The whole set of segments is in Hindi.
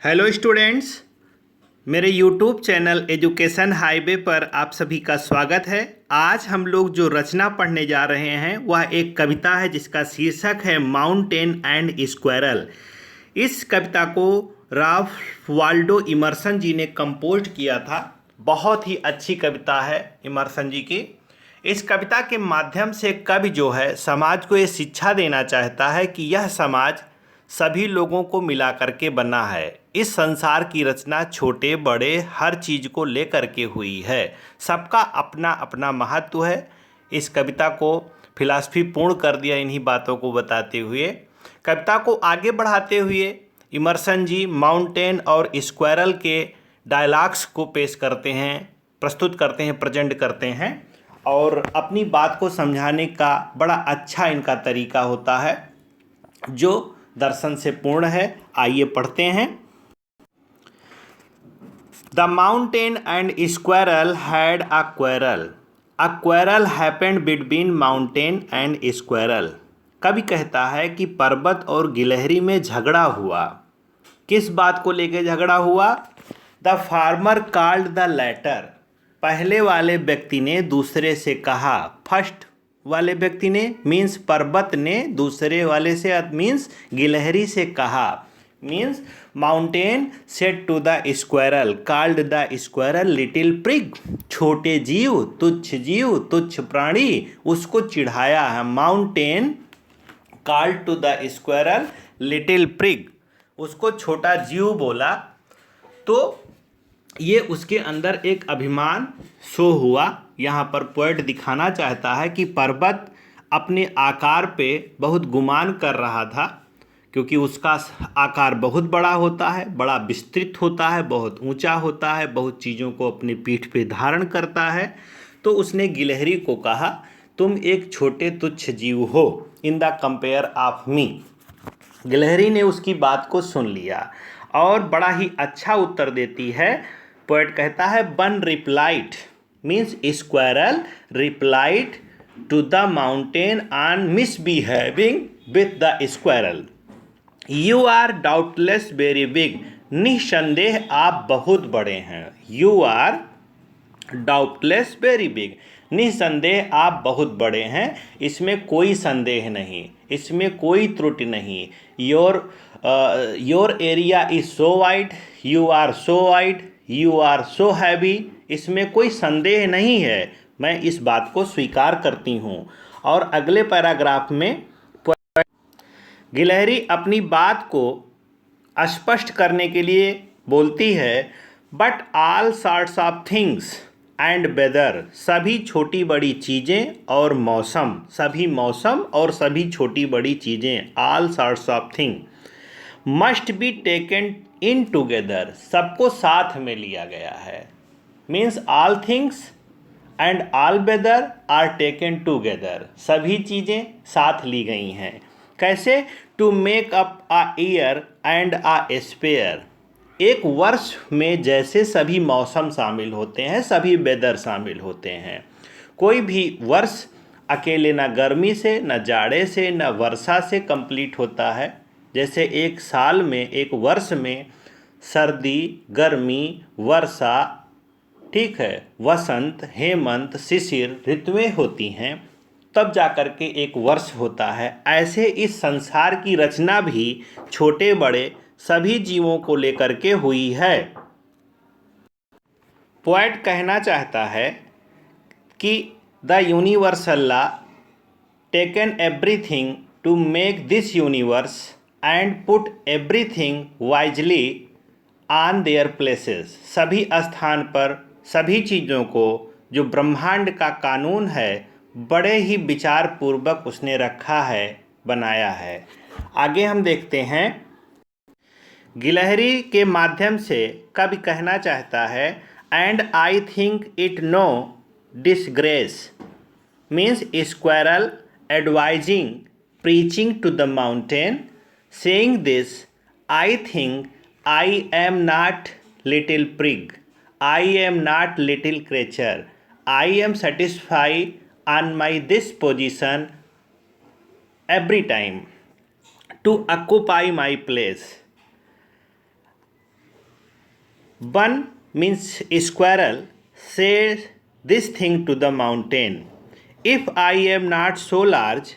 हेलो स्टूडेंट्स, मेरे यूट्यूब चैनल एजुकेशन हाईवे पर आप सभी का स्वागत है। आज हम लोग जो रचना पढ़ने जा रहे हैं वह एक कविता है जिसका शीर्षक है माउंटेन एंड स्क्वायरल। इस कविता को राल्फ वाल्डो इमर्सन जी ने कंपोज किया था। बहुत ही अच्छी कविता है इमर्सन जी की। इस कविता के माध्यम से कवि जो है समाज को ये शिक्षा देना चाहता है कि यह समाज सभी लोगों को मिला करके बना है। इस संसार की रचना छोटे बड़े हर चीज़ को लेकर के हुई है। सबका अपना अपना महत्व है। इस कविता को फिलॉसफी पूर्ण कर दिया इन्हीं बातों को बताते हुए। कविता को आगे बढ़ाते हुए इमर्सन जी माउंटेन और स्क्वायरल के डायलॉग्स को पेश करते हैं, प्रस्तुत करते हैं, प्रेजेंट करते हैं और अपनी बात को समझाने का बड़ा अच्छा इनका तरीका होता है जो दर्शन से पूर्ण है। आइए पढ़ते हैं। The mountain and squirrel had a quarrel. A quarrel happened between mountain and squirrel. कवि कहता है कि पर्वत और गिलहरी में झगड़ा हुआ। किस बात को लेकर झगड़ा हुआ? The farmer called the latter. पहले वाले व्यक्ति ने दूसरे से कहा। फर्स्ट वाले व्यक्ति ने मीन्स पर्वत ने दूसरे वाले से मीन्स गिलहरी से कहा। Means mountain said to the squirrel called the squirrel little prig. छोटे जीव तुच्छ प्राणी उसको चिढ़ाया है। Mountain called to the squirrel little prig, उसको छोटा जीव बोला। तो ये उसके अंदर एक अभिमान शो हुआ। यहाँ पर पोएट दिखाना चाहता है कि पर्वत अपने आकार पे बहुत गुमान कर रहा था क्योंकि उसका आकार बहुत बड़ा होता है, बड़ा विस्तृत होता है, बहुत ऊंचा होता है, बहुत चीज़ों को अपनी पीठ पे धारण करता है। तो उसने गिलहरी को कहा तुम एक छोटे तुच्छ जीव हो in the compare of me. गिलहरी ने उसकी बात को सुन लिया और बड़ा ही अच्छा उत्तर देती है। पोएट कहता है Bun replied means squirrel replied to the mountain on misbehaving with the squirrel. You are doubtless very big. निसंदेह आप बहुत बड़े हैं। You are doubtless very big. निसंदेह आप बहुत बड़े हैं, इसमें कोई संदेह नहीं, इसमें कोई त्रुटि नहीं। Your area is so wide, you are so wide, you are so heavy. इसमें कोई संदेह नहीं है, मैं इस बात को स्वीकार करती हूँ। और अगले पैराग्राफ में गिलहरी अपनी बात को स्पष्ट करने के लिए बोलती है but all sorts of things and weather. सभी छोटी बड़ी चीज़ें और मौसम, सभी मौसम और सभी छोटी बड़ी चीज़ें, all sorts of thing must be taken in together. सबको साथ में लिया गया है। Means all things and all weather are taken together. सभी चीज़ें साथ ली गई हैं। कैसे? To make up a year and a sphere. एक वर्ष में जैसे सभी मौसम शामिल होते हैं, सभी वेदर शामिल होते हैं। कोई भी वर्ष अकेले न गर्मी से, न जाड़े से, न वर्षा से कंप्लीट होता है। जैसे एक साल में, एक वर्ष में सर्दी, गर्मी, वर्षा, ठीक है, वसंत, हेमंत, शिशिर ऋतुएं होती हैं, तब जाकर के एक वर्ष होता है। ऐसे इस संसार की रचना भी छोटे बड़े सभी जीवों को लेकर के हुई है। पोएट कहना चाहता है कि the universal law taken everything to make this universe and put everything wisely on their places. सभी स्थान पर सभी चीज़ों को, जो ब्रह्मांड का कानून है, बड़े ही विचार पूर्वक उसने रखा है, बनाया है। आगे हम देखते हैं। गिलहरी के माध्यम से कवि कहना चाहता है and I think it no disgrace. Means squirrel advising preaching to the mountain saying this I think I am not little prig, I am not little creature, I am satisfy on my this position every time to occupy my place। One means squirrel say this thing to the mountain, if I am not so large,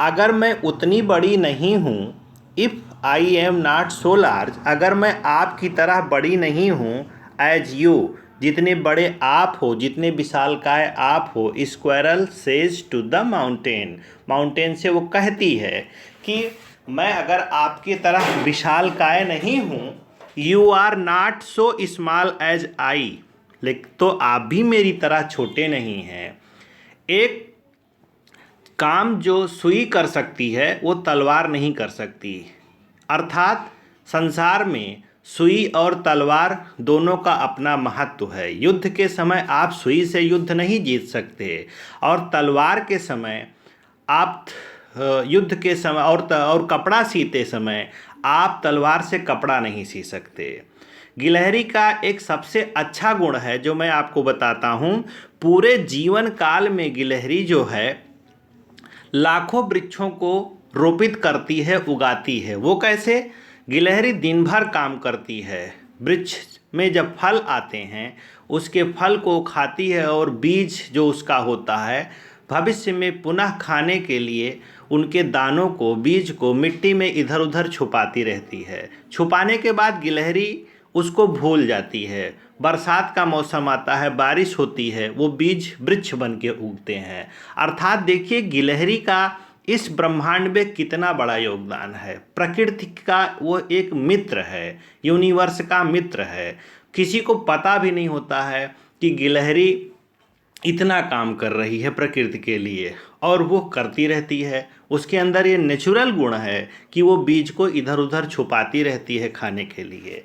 अगर मैं उतनी बड़ी नहीं हूँ, if I am not so large, अगर मैं आपकी तरह बड़ी नहीं हूँ, एज यू, जितने बड़े आप हो, जितने विशालकाय आप हो, squirrel says to the mountain, mountain से वो कहती है कि मैं अगर आपकी तरह विशालकाय नहीं हूँ, you are not so small as I, लेकिन तो आप भी मेरी तरह छोटे नहीं हैं। एक काम जो सुई कर सकती है वो तलवार नहीं कर सकती, अर्थात संसार में सुई और तलवार दोनों का अपना महत्व है। युद्ध के समय आप सुई से युद्ध नहीं जीत सकते, और तलवार के समय आप युद्ध के समय और कपड़ा सीते समय आप तलवार से कपड़ा नहीं सी सकते। गिलहरी का एक सबसे अच्छा गुण है जो मैं आपको बताता हूँ। पूरे जीवन काल में गिलहरी जो है लाखों वृक्षों को रोपित करती है, उगाती है। वो कैसे? गिलहरी दिन भर काम करती है, वृक्ष में जब फल आते हैं उसके फल को खाती है, और बीज जो उसका होता है भविष्य में पुनः खाने के लिए उनके दानों को, बीज को मिट्टी में इधर उधर छुपाती रहती है। छुपाने के बाद गिलहरी उसको भूल जाती है। बरसात का मौसम आता है, बारिश होती है, वो बीज वृक्ष बन के उगते हैं। अर्थात देखिए गिलहरी का इस ब्रह्मांड में कितना बड़ा योगदान है। प्रकृति का वो एक मित्र है, यूनिवर्स का मित्र है। किसी को पता भी नहीं होता है कि गिलहरी इतना काम कर रही है प्रकृति के लिए, और वो करती रहती है। उसके अंदर ये नेचुरल गुण है कि वो बीज को इधर उधर छुपाती रहती है खाने के लिए।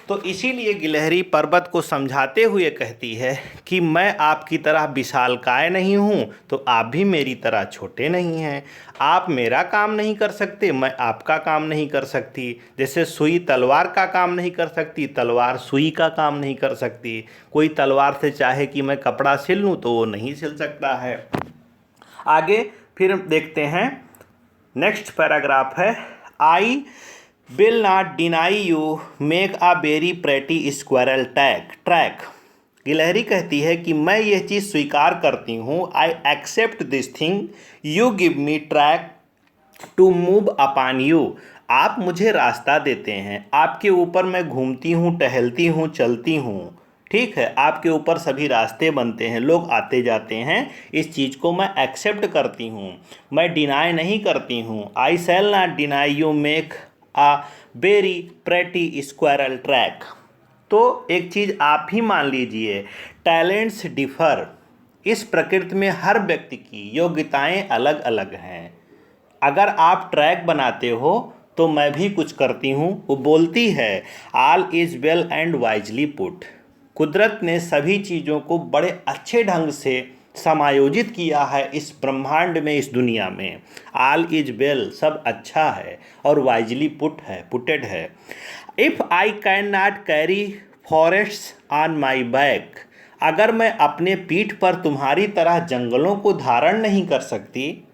तो इसीलिए गिलहरी पर्वत को समझाते हुए कहती है कि मैं आपकी तरह विशालकाय नहीं हूँ, तो आप भी मेरी तरह छोटे नहीं हैं। आप मेरा काम नहीं कर सकते, मैं आपका काम नहीं कर सकती। जैसे सुई तलवार का काम नहीं कर सकती, तलवार सुई का काम नहीं कर सकती। कोई तलवार से चाहे कि मैं कपड़ा सिल लूँ तो वो नहीं सिल सकता है। आगे फिर देखते हैं, नेक्स्ट पैराग्राफ है, I will not deny you make a very pretty squirrel track. गिलहरी कहती है कि मैं यह चीज़ स्वीकार करती हूँ, I accept this thing you give me track to move upon you. आप मुझे रास्ता देते हैं, आपके ऊपर मैं घूमती हूँ, टहलती हूँ, चलती हूँ, ठीक है, आपके ऊपर सभी रास्ते बनते हैं, लोग आते जाते हैं। इस चीज़ को मैं एक्सेप्ट करती हूँ, मैं डिनाई नहीं करती हूँ। I shall not deny you make a very pretty squirrel track. तो एक चीज़ आप ही मान लीजिए, टैलेंट्स डिफर। इस प्रकृति में हर व्यक्ति की योग्यताएं अलग अलग हैं। अगर आप ट्रैक बनाते हो तो मैं भी कुछ करती हूँ। वो बोलती है, all is well and wisely put. कुदरत ने सभी चीज़ों को बड़े अच्छे ढंग से समायोजित किया है इस ब्रह्मांड में, इस दुनिया में। ऑल इज वेल, सब अच्छा है, और वाइजली पुटेड है। If I can not carry forests on my back, अगर मैं अपने पीठ पर तुम्हारी तरह जंगलों को धारण नहीं कर सकती,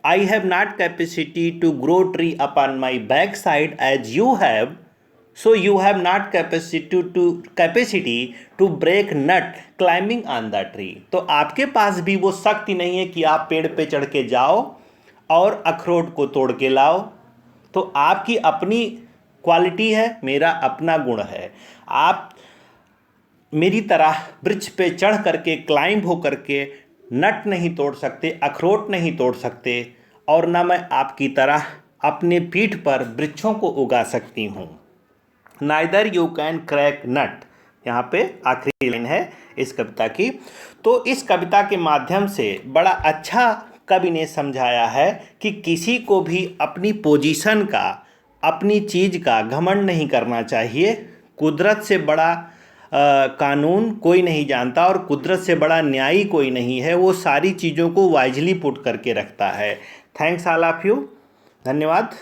I have not capacity to grow tree upon my back side as you have, so you have not capacity to break nut climbing on the tree. तो आपके पास भी वो शक्ति नहीं है कि आप पेड़ पे चढ़ के जाओ और अखरोट को तोड़ के लाओ। तो आपकी अपनी क्वालिटी है, मेरा अपना गुण है। आप मेरी तरह वृक्ष पे चढ़ करके, क्लाइंब हो करके नट नहीं तोड़ सकते, अखरोट नहीं तोड़ सकते, और ना मैं आपकी तरह अपने पीठ पर वृक्षों को उगा सकती हूँ। नाइदर यू कैन क्रैक नट। यहाँ पे आखिरी लाइन है इस कविता की। तो इस कविता के माध्यम से बड़ा अच्छा कवि ने समझाया है कि किसी को भी अपनी पोजीशन का, अपनी चीज़ का घमंड नहीं करना चाहिए। कुदरत से बड़ा कानून कोई नहीं जानता, और कुदरत से बड़ा न्यायी कोई नहीं है। वो सारी चीज़ों को वाइजली पुट करके रखता है। थैंक्स ऑल ऑफ यू, धन्यवाद।